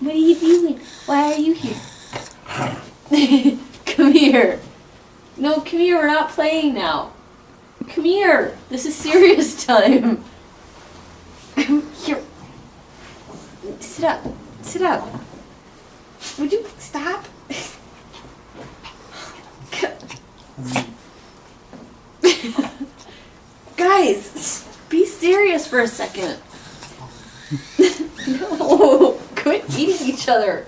What are you doing? Why are you here? Come here. No, come here. We're not playing now. Come here. This is serious time. Come here. Sit up. Sit up. Would you stop? Guys, be serious for a second. No, quit eating each other.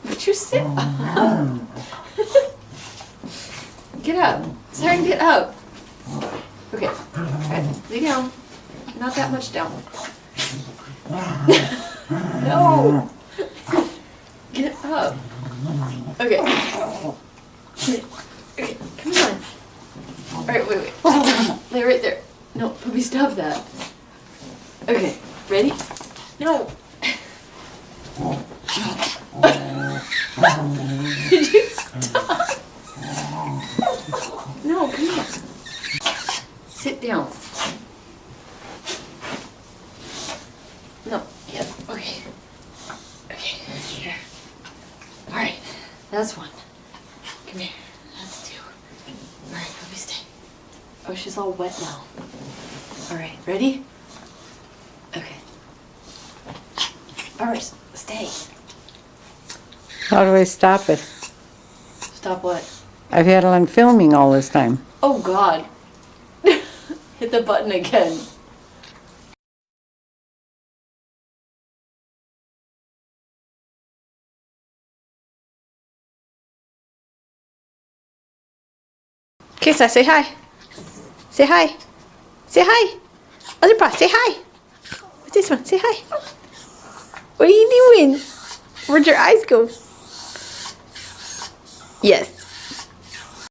Would you sit up? Get up. Siren, get up. Okay. Alright, lay down. Not that much down. No. Get up. Okay. Okay, come on. Alright, wait. Lay right there. No, Puppy, stop that. Okay, ready? No. Did you stop? No, come here. Sit down. No, yeah, okay. Okay, here. Alright, that's one. Come here, that's two. Alright, Puppy, stay. Oh, she's all wet now. Alright, ready? Okay. Alright, stay. How do I stop it? Stop what? I've had it on filming all this time. Oh God. Hit the button again. Kissa, say hi. Say hi. Say hi. Other paw, say hi. What's this one? Say hi. What are you doing? Where'd your eyes go? Yes.